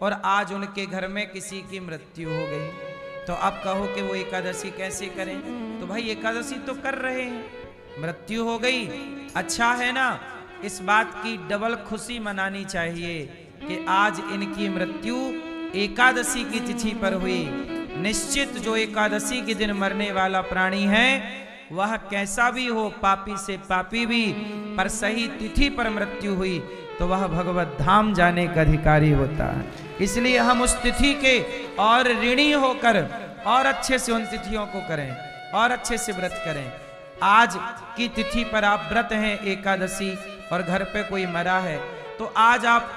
और आज उनके घर में किसी की मृत्यु हो गई, तो अब कहो कि वो एकादशी कैसे करें? तो भाई एकादशी तो कर रहे हैं, मृत्यु हो गई, अच्छा है ना। इस बात की डबल खुशी मनानी चाहिए कि आज इनकी मृत्यु एकादशी की तिथि पर हुई। निश्चित जो एकादशी के दिन मरने वाला प्राणी है वह कैसा भी हो, पापी से पापी भी, पर सही तिथि पर मृत्यु हुई तो वह भगवत धाम जाने का अधिकारी होता है। इसलिए हम उस तिथि के और ऋणी होकर और अच्छे से उन तिथियों को करें और अच्छे से व्रत करें। आज की तिथि पर आप व्रत हैं एकादशी और घर पे कोई मरा है तो आज आप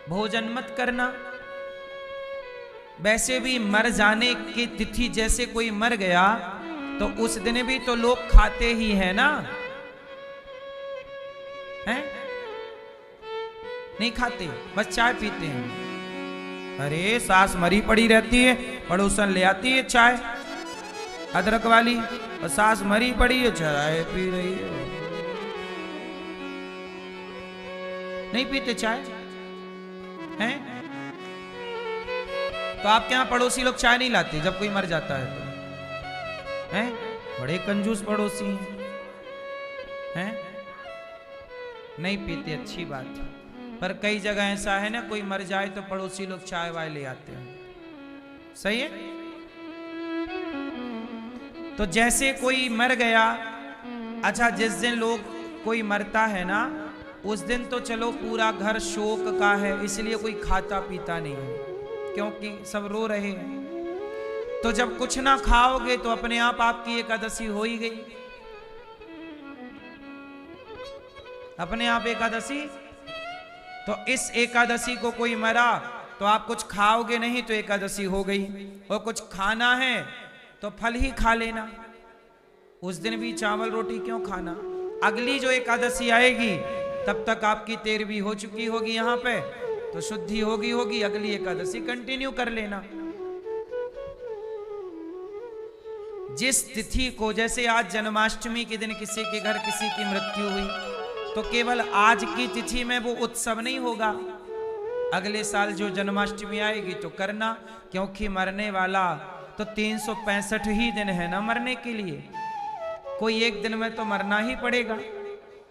भोजन मत करना। वैसे भी मर जाने की तिथि, जैसे कोई मर गया तो उस दिन भी तो लोग खाते ही है ना, हैं? नहीं खाते, बस चाय पीते हैं। अरे सास मरी पड़ी रहती है, पड़ोसन ले आती है चाय अदरक वाली, और सास मरी पड़ी है चाय पी रही है। नहीं पीते चाय, हैं? तो आपके यहां पड़ोसी लोग चाय नहीं लाते जब कोई मर जाता है तो, हैं? बड़े कंजूस पड़ोसी हैं, नहीं पीते, अच्छी बात है। पर कई जगह ऐसा है ना, कोई मर जाए तो पड़ोसी लोग चाय वाय ले आते हैं, सही है। तो जैसे कोई मर गया, अच्छा जिस दिन लोग कोई मरता है ना उस दिन तो चलो पूरा घर शोक का है, इसलिए कोई खाता पीता नहीं है क्योंकि सब रो रहे हैं। तो जब कुछ ना खाओगे तो अपने आप आपकी एकादशी हो ही गई, अपने आप एकादशी। तो इस एकादशी को कोई मरा तो आप कुछ खाओगे नहीं तो एकादशी हो गई, और कुछ खाना है तो फल ही खा लेना, उस दिन भी चावल रोटी क्यों खाना। अगली जो एकादशी आएगी तब तक आपकी 13वीं हो चुकी होगी यहाँ पे, तो शुद्धि होगी, अगली एकादशी कंटिन्यू कर लेना। जिस तिथि को, जैसे आज जन्माष्टमी के दिन किसी के घर किसी की मृत्यु हुई तो केवल आज की तिथि में वो उत्सव नहीं होगा, अगले साल जो जन्माष्टमी आएगी तो करना, क्योंकि मरने वाला तो 365 ही दिन है ना मरने के लिए, कोई एक दिन में तो मरना ही पड़ेगा,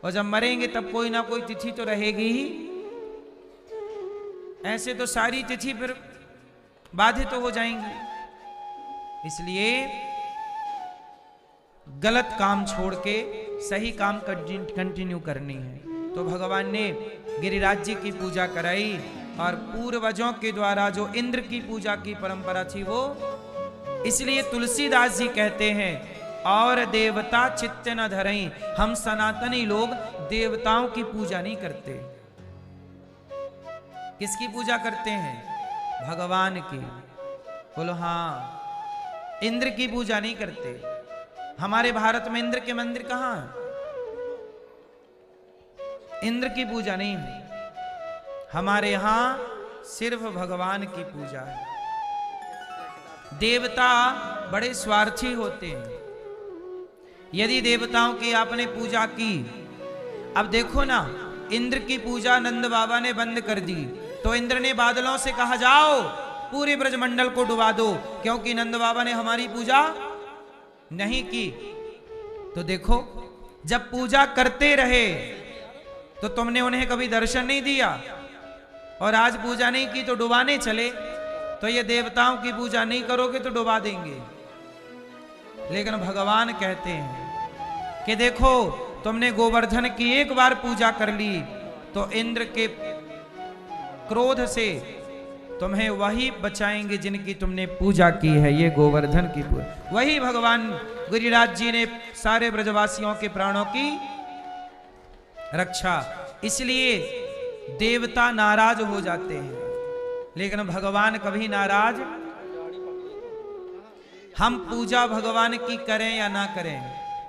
और जब मरेंगे तब कोई ना कोई तिथि तो रहेगी ही। ऐसे तो सारी तिथि फिर बाधित तो हो जाएंगी। इसलिए गलत काम छोड़ के सही काम कंटिन्यू करनी है। तो भगवान ने गिरिराज जी की पूजा कराई, और पूर्वजों के द्वारा जो इंद्र की पूजा की परंपरा थी वो, इसलिए तुलसीदास जी कहते हैं और देवता चित्त न धरई, हम सनातनी लोग देवताओं की पूजा नहीं करते। किसकी पूजा करते हैं? भगवान की। बोलो हाँ, इंद्र की पूजा नहीं करते। हमारे भारत में इंद्र के मंदिर कहां है? इंद्र की पूजा नहीं है, हमारे यहां सिर्फ भगवान की पूजा है। देवता बड़े स्वार्थी होते हैं। यदि देवताओं की आपने पूजा की, अब देखो ना, इंद्र की पूजा नंद बाबा ने बंद कर दी तो इंद्र ने बादलों से कहा जाओ पूरे ब्रजमंडल को डुबा दो, क्योंकि नंद बाबा ने हमारी पूजा नहीं की। तो देखो, जब पूजा करते रहे तो तुमने उन्हें कभी दर्शन नहीं दिया, और आज पूजा नहीं की तो डुबाने चले। तो ये देवताओं की पूजा नहीं करोगे तो डुबा देंगे। लेकिन भगवान कहते हैं कि देखो, तुमने गोवर्धन की एक बार पूजा कर ली तो इंद्र के क्रोध से तुम्हें वही बचाएंगे जिनकी तुमने पूजा की है। ये गोवर्धन की पूजा, वही भगवान गिरिराज जी ने सारे ब्रजवासियों के प्राणों की रक्षा। इसलिए देवता नाराज हो जाते हैं, लेकिन भगवान कभी नाराज। हम पूजा भगवान की करें या ना करें,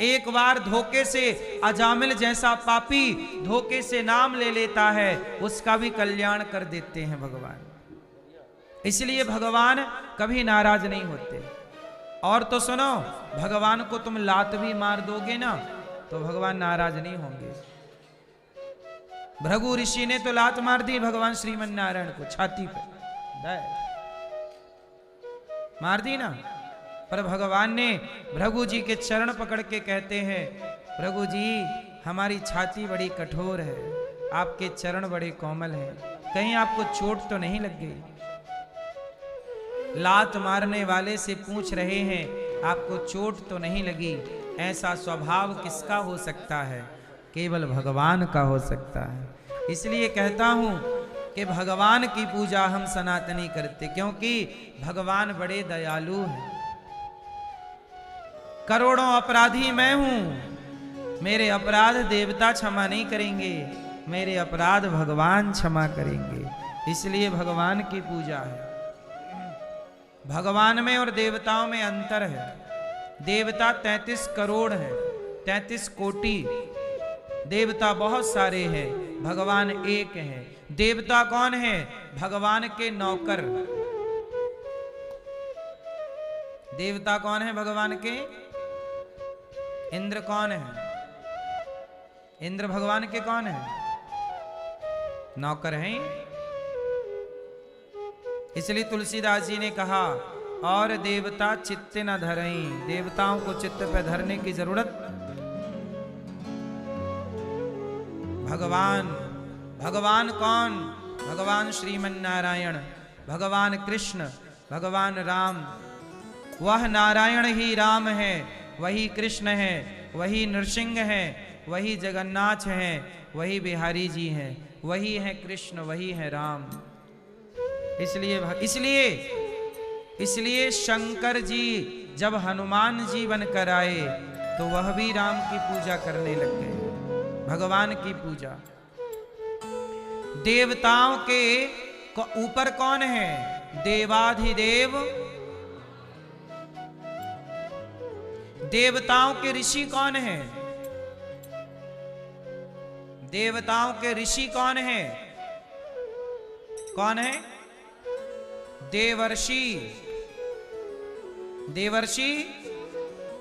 एक बार धोखे से अजामिल जैसा पापी धोखे से नाम ले लेता है, उसका भी कल्याण कर देते हैं भगवान। इसलिए भगवान कभी नाराज नहीं होते। और तो सुनो, भगवान को तुम लात भी मार दोगे ना तो भगवान नाराज नहीं होंगे। भृगु ऋषि ने तो लात मार दी भगवान श्रीमन नारायण को छाती पर, मार दी ना। पर भगवान ने भृगु जी के चरण पकड़ के कहते हैं, भृगु जी हमारी छाती बड़ी कठोर है, आपके चरण बड़े कोमल हैं, कहीं आपको चोट तो नहीं लग गई। लात मारने वाले से पूछ रहे हैं आपको चोट तो नहीं लगी। ऐसा स्वभाव किसका हो सकता है? केवल भगवान का हो सकता है। इसलिए कहता हूं कि भगवान की पूजा हम सनातनी करते, क्योंकि भगवान बड़े दयालु हैं। करोड़ों अपराधी मैं हूं, मेरे अपराध देवता क्षमा नहीं करेंगे, मेरे अपराध भगवान क्षमा करेंगे। इसलिए भगवान की पूजा है। भगवान में और देवताओं में अंतर है। देवता 33 करोड़ है, 33 कोटि देवता बहुत सारे हैं, भगवान एक है। देवता कौन है? भगवान के नौकर। देवता कौन है भगवान के? इंद्र कौन है? इंद्र भगवान के कौन है? नौकर हैं। इसलिए तुलसीदास जी ने कहा, और देवता चित्त न धरें, देवताओं को चित्त पे धरने की जरूरत। भगवान, भगवान कौन? भगवान श्रीमन नारायण, भगवान कृष्ण, भगवान राम। वह नारायण ही राम है, वही कृष्ण है, वही नृसिंह है, वही जगन्नाथ है, वही बिहारी जी हैं, वही है कृष्ण, वही है राम। इसलिए शंकर जी जब हनुमान जी बनकर आए तो वह भी राम की पूजा करने लग गए, भगवान की पूजा। देवताओं के ऊपर कौन है? देवाधिदेव। देवताओं के ऋषि कौन है? देवताओं के ऋषि कौन है? कौन है? देवर्षि। देवर्षि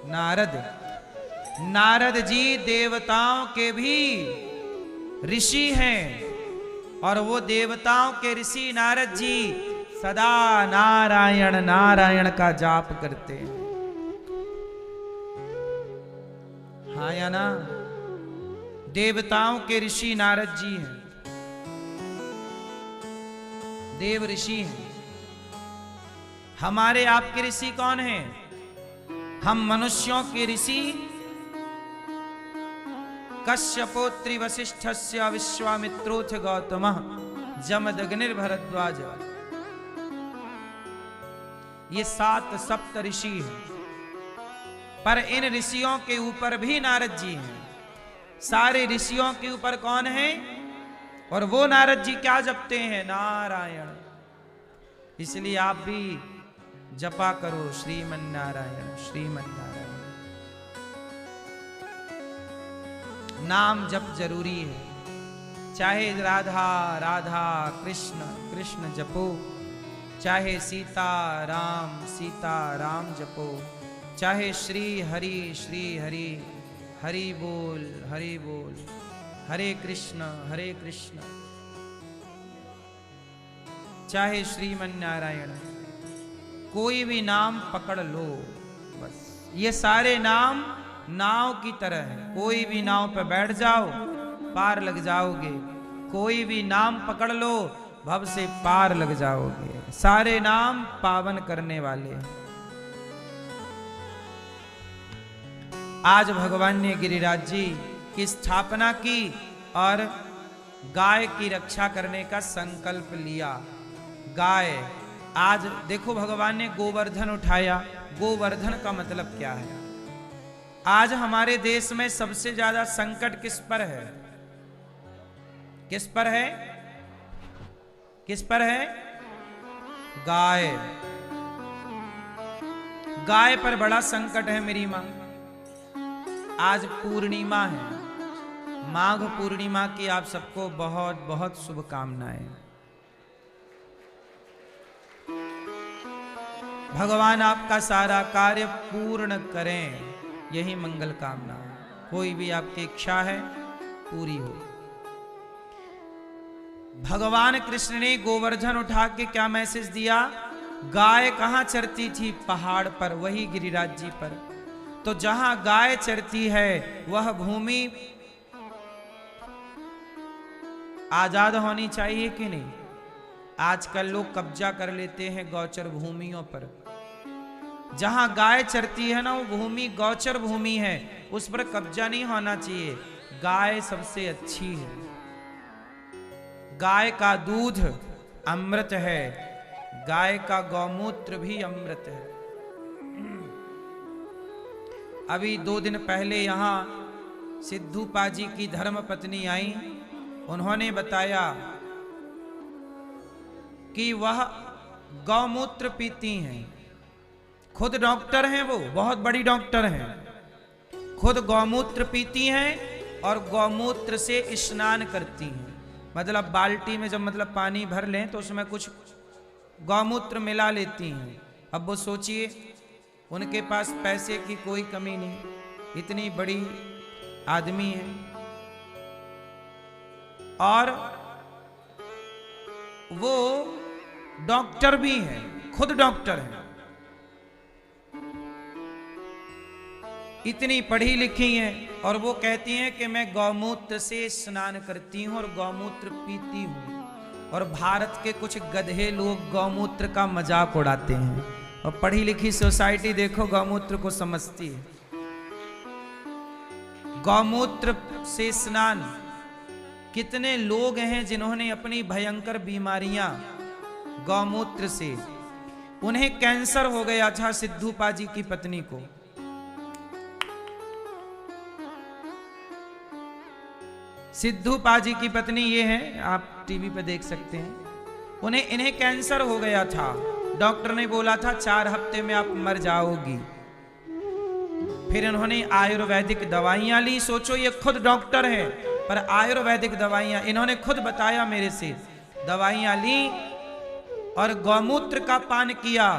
नारद। नारद जी देवताओं के भी ऋषि हैं, और वो देवताओं के ऋषि नारद जी सदा नारायण नारायण का जाप करते हैं। हाँ या ना? देवताओं के ऋषि नारद जी हैं, देव ऋषि हैं। हमारे आपके ऋषि कौन हैं? हम मनुष्यों के ऋषि कश्यपोत्री वशिष्ठस्य विश्वामित्रोथ गौतमः जमदग्निर्भरद्वाज। ये 7 सप्त ऋषि हैं, पर इन ऋषियों के ऊपर भी नारद जी हैं। सारे ऋषियों के ऊपर कौन है? और वो नारद जी क्या जपते हैं? नारायण। इसलिए आप भी जपा करो श्रीमन नारायण, श्रीमन नारायण। नाम जप जरूरी है। चाहे राधा राधा कृष्ण कृष्ण जपो, चाहे सीता राम जपो, चाहे श्री हरि हरि बोल हरे कृष्ण, चाहे श्रीमन नारायण, कोई भी नाम पकड़ लो बस। ये सारे नाम नाव की तरह है, कोई भी नाव पे बैठ जाओ पार लग जाओगे। कोई भी नाम पकड़ लो भव से पार लग जाओगे। सारे नाम पावन करने वाले हैं। आज भगवान ने गिरिराज जी की स्थापना की और गाय की रक्षा करने का संकल्प लिया। गाय, आज देखो भगवान ने गोवर्धन उठाया। गोवर्धन का मतलब क्या है? आज हमारे देश में सबसे ज्यादा संकट किस पर है? किस पर है? किस पर है? गाय। गाय पर बड़ा संकट है मेरी मां। आज पूर्णिमा है, माघ पूर्णिमा की आप सबको बहुत बहुत शुभकामनाएं। भगवान आपका सारा कार्य पूर्ण करें, यही मंगल कामना। कोई भी आपकी इच्छा है पूरी हो। भगवान कृष्ण ने गोवर्धन उठा के क्या मैसेज दिया? गाय कहां चरती थी? पहाड़ पर, वही गिरिराज जी पर। तो जहां गाय चरती है वह भूमि आजाद होनी चाहिए कि नहीं? आजकल लोग कब्जा कर लेते हैं गौचर भूमियों पर। जहां गाय चरती है ना, वो भूमि गौचर भूमि है, उस पर कब्जा नहीं होना चाहिए। गाय सबसे अच्छी है। गाय का दूध अमृत है, गाय का गौमूत्र भी अमृत है। अभी 2 दिन पहले यहां सिद्धू पाजी की धर्म पत्नी आई, उन्होंने बताया कि वह गौमूत्र पीती हैं। खुद डॉक्टर हैं, वो बहुत बड़ी डॉक्टर हैं, खुद गौमूत्र पीती हैं और गौमूत्र से स्नान करती हैं। मतलब बाल्टी में जब पानी भर लें तो उसमें कुछ गौमूत्र मिला लेती हैं। अब वो सोचिए, उनके पास पैसे की कोई कमी नहीं, इतनी बड़ी आदमी है और वो डॉक्टर भी हैं, खुद डॉक्टर हैं, इतनी पढ़ी लिखी हैं, और वो कहती हैं कि मैं गौमूत्र से स्नान करती हूं और गौमूत्र पीती हूं। और भारत के कुछ गधे लोग गौमूत्र का मजाक उड़ाते हैं, और पढ़ी लिखी सोसाइटी देखो गौमूत्र को समझती है। गौमूत्र से स्नान, कितने लोग हैं जिन्होंने अपनी भयंकर बीमारियां गौमूत्र से, उन्हें कैंसर हो गया था सिद्धू पाजी की पत्नी को। सिद्धू पाजी की पत्नी ये है, आप टीवी पे देख सकते हैं। इन्हें कैंसर हो गया था, डॉक्टर ने बोला था 4 हफ्ते में आप मर जाओगी। फिर इन्होंने आयुर्वेदिक दवाइयां ली। सोचो, ये खुद डॉक्टर है पर आयुर्वेदिक दवाइयां, इन्होंने खुद बताया मेरे से, दवाइयां ली और गौमूत्र का पान किया।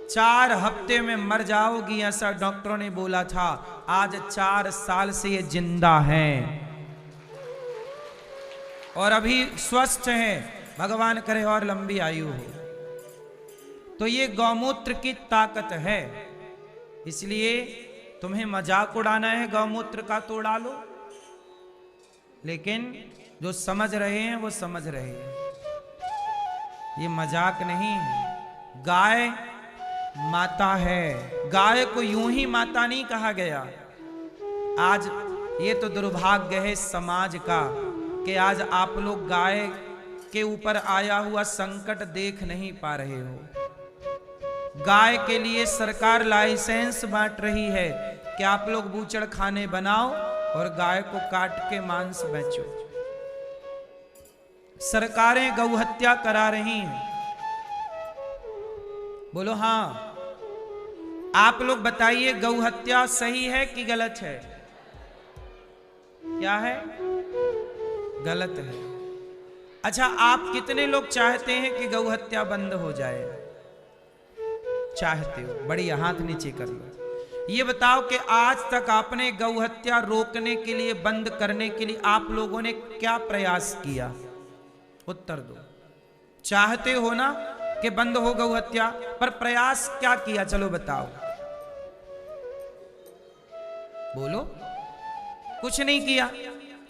4 हफ्ते में मर जाओगी ऐसा डॉक्टरों ने बोला था। आज 4 साल से ये जिंदा हैं और अभी स्वस्थ हैं, भगवान करे और लंबी आयु हो। तो ये गौमूत्र की ताकत है। इसलिए तुम्हें मजाक उड़ाना है गौमूत्र का तो उड़ा लो, लेकिन जो समझ रहे हैं वो समझ रहे हैं, ये मजाक नहीं है। गाय माता है, गाय को यूं ही माता नहीं कहा गया। आज ये तो दुर्भाग्य है समाज का कि आज आप लोग गाय के ऊपर आया हुआ संकट देख नहीं पा रहे हो। गाय के लिए सरकार लाइसेंस बांट रही है कि आप लोग बूचड़ खाने बनाओ और गाय को काट के मांस बेचो। सरकारें गौ हत्या करा रही हैं। बोलो हाँ, आप लोग बताइए, गौ हत्या सही है कि गलत है? क्या है? गलत है। अच्छा, आप कितने लोग चाहते हैं कि गौ हत्या बंद हो जाए? चाहते हो? बढ़िया, हाथ नीचे कर लो। ये बताओ कि आज तक आपने गौ हत्या रोकने के लिए, बंद करने के लिए आप लोगों ने क्या प्रयास किया? उत्तर दो। चाहते हो ना कि बंद हो गौ हत्या, पर प्रयास क्या किया? चलो बताओ, बोलो। कुछ नहीं किया।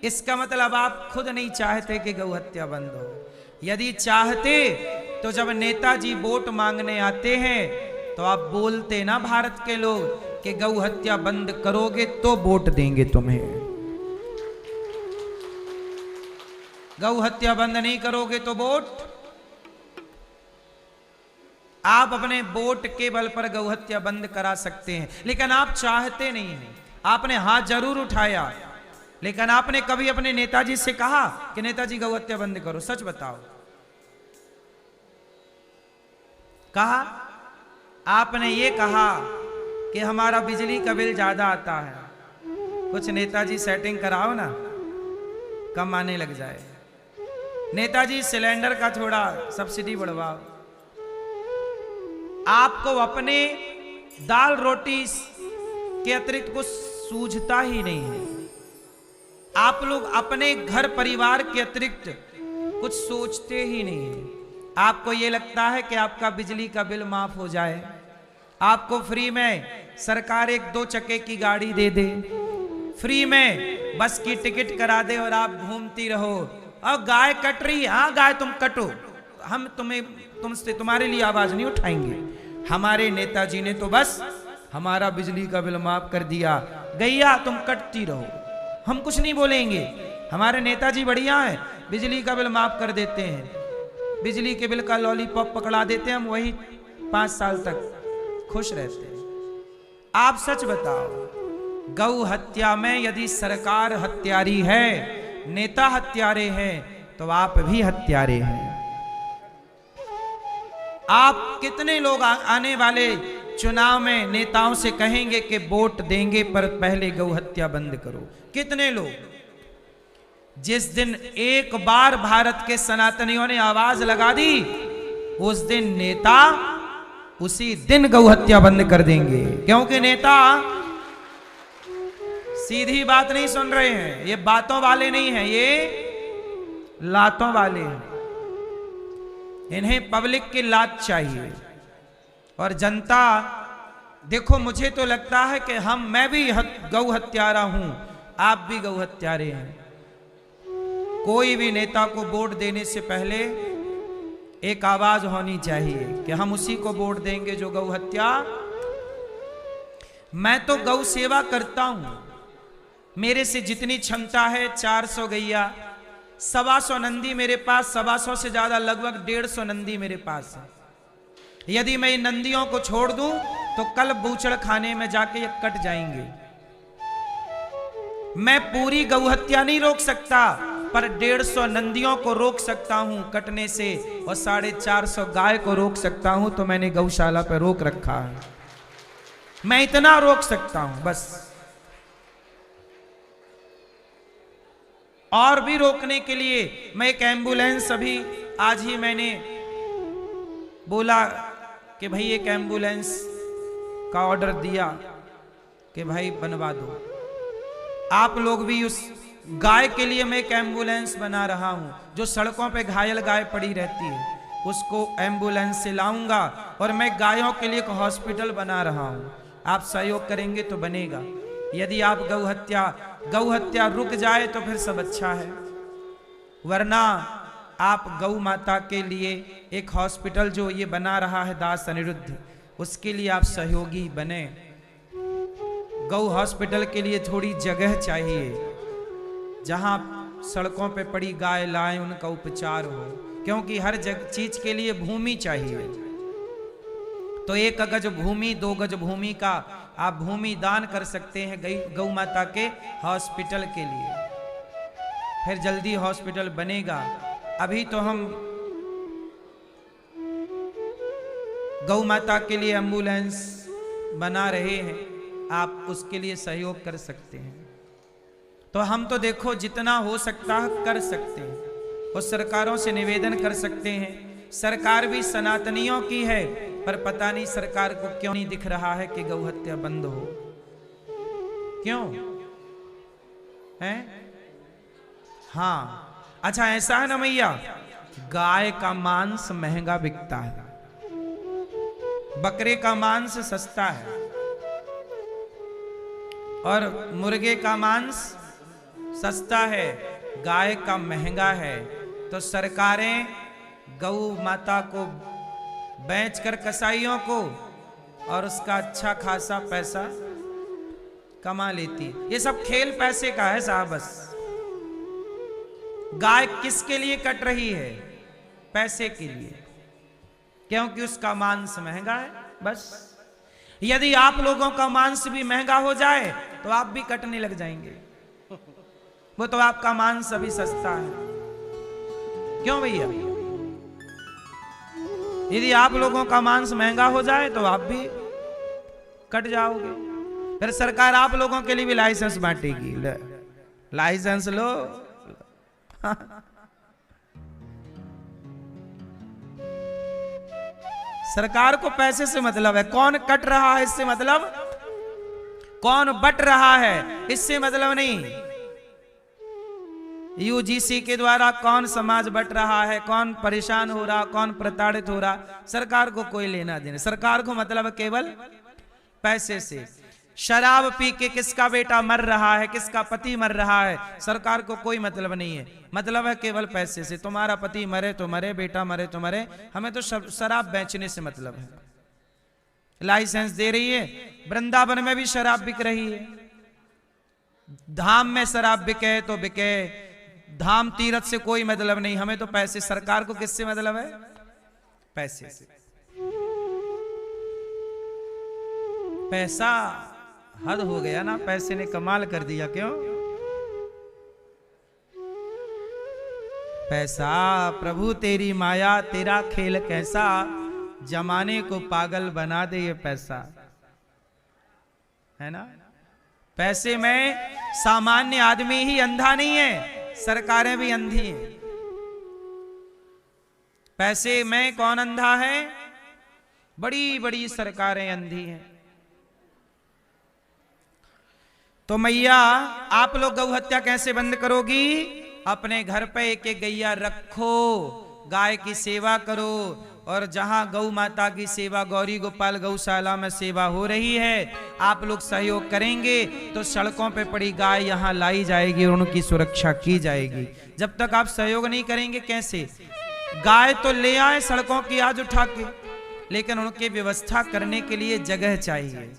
इसका मतलब आप खुद नहीं चाहते कि गौ हत्या बंद हो। यदि चाहते तो जब नेताजी वोट मांगने आते हैं तो आप बोलते ना भारत के लोग कि गौ हत्या बंद करोगे तो वोट देंगे तुम्हें, गौ हत्या बंद नहीं करोगे तो वोट। आप अपने वोट के बल पर गौ हत्या बंद करा सकते हैं, लेकिन आप चाहते नहीं हैं। आपने हाथ जरूर उठाया, लेकिन आपने कभी अपने नेताजी से कहा कि नेताजी गौ हत्या बंद करो? सच बताओ, कहा? आपने ये कहा कि हमारा बिजली का बिल ज्यादा आता है, कुछ नेताजी सेटिंग कराओ ना, कम आने लग जाए। नेताजी सिलेंडर का थोड़ा सब्सिडी बढ़वाओ। आपको अपने दाल रोटी के अतिरिक्त कुछ सूझता ही नहीं है। आप लोग अपने घर परिवार के अतिरिक्त कुछ सोचते ही नहीं है। आपको ये लगता है कि आपका बिजली का बिल माफ हो जाए, आपको फ्री में सरकार एक 2 चक्के की गाड़ी दे दे, फ्री में बस की टिकट करा दे और आप घूमती रहो। और गाय कट रही है, हाँ गाय तुम कटो, हम तुमसे तुम्हारे लिए आवाज नहीं उठाएंगे। हमारे नेताजी ने तो बस हमारा बिजली का बिल माफ कर दिया, गैया तुम कटती रहो, हम कुछ नहीं बोलेंगे। हमारे नेताजी बढ़िया है, बिजली का बिल माफ कर देते हैं, बिजली के बिल का लॉलीपॉप पकड़ा देते हैं, हम वही 5 साल तक खुश रहते हैं। आप सच बताओ, गौ हत्या में यदि सरकार हत्यारी है, नेता हत्यारे हैं, तो आप भी हत्यारे हैं। आप कितने लोग आने वाले चुनाव में नेताओं से कहेंगे कि वोट देंगे पर पहले गौ हत्या बंद करो? कितने लोग? जिस दिन एक बार भारत के सनातनियों ने आवाज लगा दी, उस दिन नेता उसी दिन गौ हत्या बंद कर देंगे। क्योंकि नेता सीधी बात नहीं सुन रहे हैं, ये बातों वाले नहीं हैं, ये लातों वाले हैं। इन्हें पब्लिक की लात चाहिए। और जनता, देखो मुझे तो लगता है कि मैं भी गौ हत्यारा हूं, आप भी गौ हत्यारे हैं। कोई भी नेता को वोट देने से पहले एक आवाज होनी चाहिए कि हम उसी को वोट देंगे जो गौ हत्या। मैं तो गौ सेवा करता हूं, मेरे से जितनी क्षमता है 400 गैया, 125 नंदी मेरे पास, 125 से ज्यादा लगभग 150 नंदी मेरे पास है। यदि मैं इन नंदियों को छोड़ दूं तो कल बूचड़ खाने में जाके ये कट जाएंगे। मैं पूरी गौ हत्या नहीं रोक सकता, पर 150 नंदियों को रोक सकता हूं कटने से, और 450 गाय को रोक सकता हूं। तो मैंने गौशाला पर रोक रखा है, मैं इतना रोक सकता हूं बस। और भी रोकने के लिए मैं एक एम्बुलेंस, अभी आज ही मैंने बोला कि भाई एक एम्बुलेंस का ऑर्डर दिया कि भाई बनवा दो। आप लोग भी उस गाय के लिए मैं एक एम्बुलेंस बना रहा हूं, जो सड़कों पे घायल गाय पड़ी रहती है उसको एम्बुलेंस से लाऊंगा, और मैं गायों के लिए एक हॉस्पिटल बना रहा हूं। आप सहयोग करेंगे तो बनेगा। यदि आप गौ हत्या रुक जाए तो फिर सब अच्छा है, वरना आप गौ माता के लिए एक हॉस्पिटल जो ये बना रहा है दास अनिरुद्ध, उसके लिए आप सहयोगी बने। गौ हॉस्पिटल के लिए थोड़ी जगह चाहिए जहां सड़कों पे पड़ी गाय लाएं, उनका उपचार हो, क्योंकि हर चीज के लिए भूमि चाहिए। तो 1 गज भूमि, 2 गज भूमि का आप भूमि दान कर सकते हैं गौ माता के हॉस्पिटल के लिए, फिर जल्दी हॉस्पिटल बनेगा। अभी तो हम गौ माता के लिए एम्बुलेंस बना रहे हैं, आप उसके लिए सहयोग कर सकते हैं। तो हम तो देखो जितना हो सकता है कर सकते हैं, और सरकारों से निवेदन कर सकते हैं। सरकार भी सनातनियों की है, पर पता नहीं सरकार को क्यों नहीं दिख रहा है कि गौ हत्या बंद हो। क्यों है? हाँ, अच्छा ऐसा है ना मैया, गाय का मांस महंगा बिकता है, बकरे का मांस सस्ता है, और मुर्गे का मांस सस्ता है, गाय का महंगा है। तो सरकारें गौ माता को बेचकर कसाईयों को और उसका अच्छा खासा पैसा कमा लेती। ये सब खेल पैसे का है साहब। बस गाय किसके लिए कट रही है? पैसे के लिए, क्योंकि उसका मांस महंगा है। बस यदि आप लोगों का मांस भी महंगा हो जाए तो आप भी कटने लग जाएंगे, वो तो आपका मांस अभी सस्ता है। क्यों भैया? यदि आप लोगों का मांस महंगा हो जाए तो आप भी कट जाओगे। फिर सरकार आप लोगों के लिए भी लाइसेंस बांटेगी, लाइसेंस लो। सरकार को पैसे से मतलब है, कौन कट रहा है इससे मतलब, कौन बट रहा है इससे मतलब नहीं। यूजीसी के द्वारा कौन समाज बट रहा है, कौन परेशान हो रहा, कौन प्रताड़ित हो रहा, सरकार को कोई लेना देना। सरकार को मतलब केवल पैसे से। शराब पी के किसका बेटा मर रहा है, किसका पति मर रहा है, सरकार को कोई मतलब नहीं है। मतलब है केवल पैसे से। तुम्हारा पति मरे तो मरे, बेटा मरे तो मरे, हमें तो शराब बेचने से मतलब है। लाइसेंस दे रही है, वृंदावन में भी शराब बिक रही है। धाम में शराब बिके तो बिके, धाम तीर्थ से कोई मतलब नहीं, हमें तो पैसे। सरकार को किससे मतलब है? पैसे से। पैसा हद हो गया ना, पैसे ने कमाल कर दिया। क्यों? पैसा प्रभु तेरी माया, तेरा खेल कैसा, जमाने को पागल बना दे ये पैसा, है ना। पैसे में सामान्य आदमी ही अंधा नहीं है, सरकारें भी अंधी हैं। पैसे में कौन अंधा है? बड़ी बड़ी सरकारें अंधी हैं। तो मैया आप लोग गौ हत्या कैसे बंद करोगी? अपने घर पे एक एक गैया रखो, गाय की सेवा करो, और जहां गौ माता की सेवा गौरी गोपाल गौशाला में सेवा हो रही है, आप लोग सहयोग करेंगे तो सड़कों पे पड़ी गाय यहां लाई जाएगी और उनकी सुरक्षा की जाएगी। जब तक आप सहयोग नहीं करेंगे कैसे? गाय तो ले आए सड़कों की आज उठा के, लेकिन उनकी व्यवस्था करने के लिए जगह चाहिए।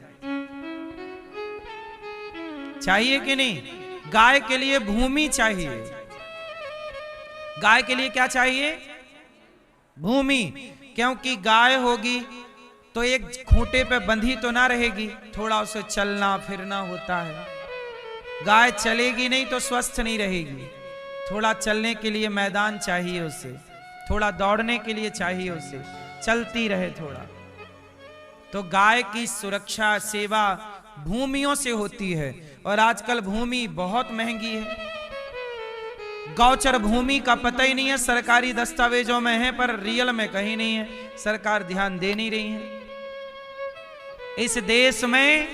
चाहिए कि नहीं? गाय के लिए भूमि चाहिए। गाय के लिए क्या चाहिए? भूमि। क्योंकि गाय होगी तो एक खूंटे पे बंधी तो ना रहेगी, थोड़ा उसे चलना फिरना होता है। गाय चलेगी नहीं तो स्वस्थ नहीं रहेगी, थोड़ा चलने के लिए मैदान चाहिए उसे, थोड़ा दौड़ने के लिए चाहिए उसे, चलती रहे थोड़ा। तो गाय की सुरक्षा सेवा भूमियों से होती है, और आजकल भूमि बहुत महंगी है। गौचर भूमि का पता ही नहीं है, सरकारी दस्तावेजों में है पर रियल में कहीं नहीं है, सरकार ध्यान दे नहीं रही है। इस देश में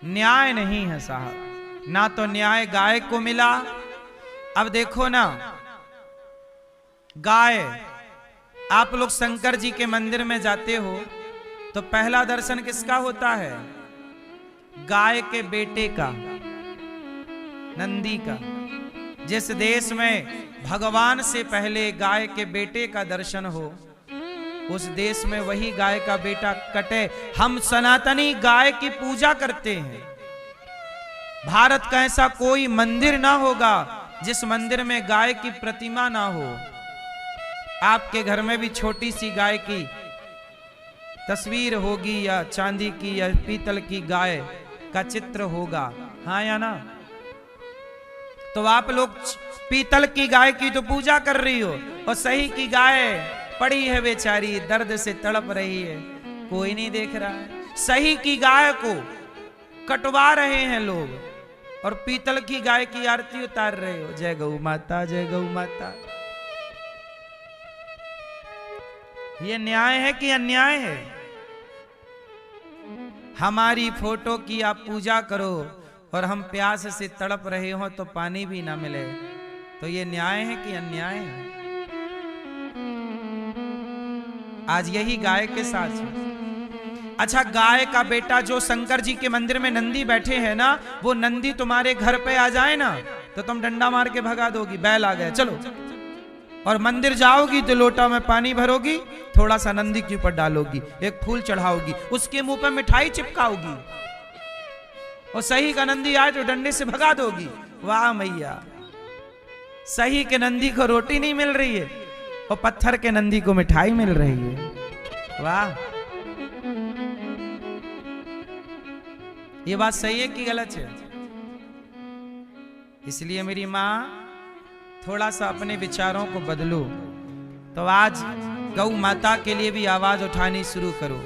न्याय नहीं है साहब, ना तो न्याय गाय को मिला। अब देखो ना, गाय, आप लोग शंकर जी के मंदिर में जाते हो तो पहला दर्शन किसका होता है? गाय के बेटे का, नंदी का। जिस देश में भगवान से पहले गाय के बेटे का दर्शन हो, उस देश में वही गाय का बेटा कटे। हम सनातनी गाय की पूजा करते हैं। भारत का ऐसा कोई मंदिर ना होगा जिस मंदिर में गाय की प्रतिमा ना हो। आपके घर में भी छोटी सी गाय की तस्वीर होगी, या चांदी की या पीतल की गाय का चित्र होगा, हाँ या ना? तो आप लोग पीतल की गाय की तो पूजा कर रही हो, और सही की गाय पड़ी है बेचारी, दर्द से तड़प रही है, कोई नहीं देख रहा है। सही की गाय को कटवा रहे हैं लोग, और पीतल की गाय की आरती उतार रहे हो, जय गौ माता, जय गौ माता। ये न्याय है कि अन्याय है? हमारी फोटो की आप पूजा करो और हम प्यास से तड़प रहे हो तो पानी भी ना मिले, तो ये न्याय है कि अन्याय है? आज यही गाय के साथ है। अच्छा, गाय का बेटा जो शंकर जी के मंदिर में नंदी बैठे हैं ना, वो नंदी तुम्हारे घर पे आ जाए ना तो तुम डंडा मार के भगा दोगी, बैल आ गए चलो। और मंदिर जाओगी तो लोटा में पानी भरोगी, थोड़ा सा नंदी के ऊपर डालोगी, एक फूल चढ़ाओगी, उसके मुंह पे मिठाई चिपकाओगी, और सही का नंदी आए तो डंडे से भगा दोगी। वाह मैया, सही के नंदी को रोटी नहीं मिल रही है और पत्थर के नंदी को मिठाई मिल रही है। वाह, ये बात सही है कि गलत है? इसलिए मेरी माँ, थोड़ा सा अपने विचारों को बदलो। तो आज गौ माता के लिए भी आवाज उठानी शुरू करो।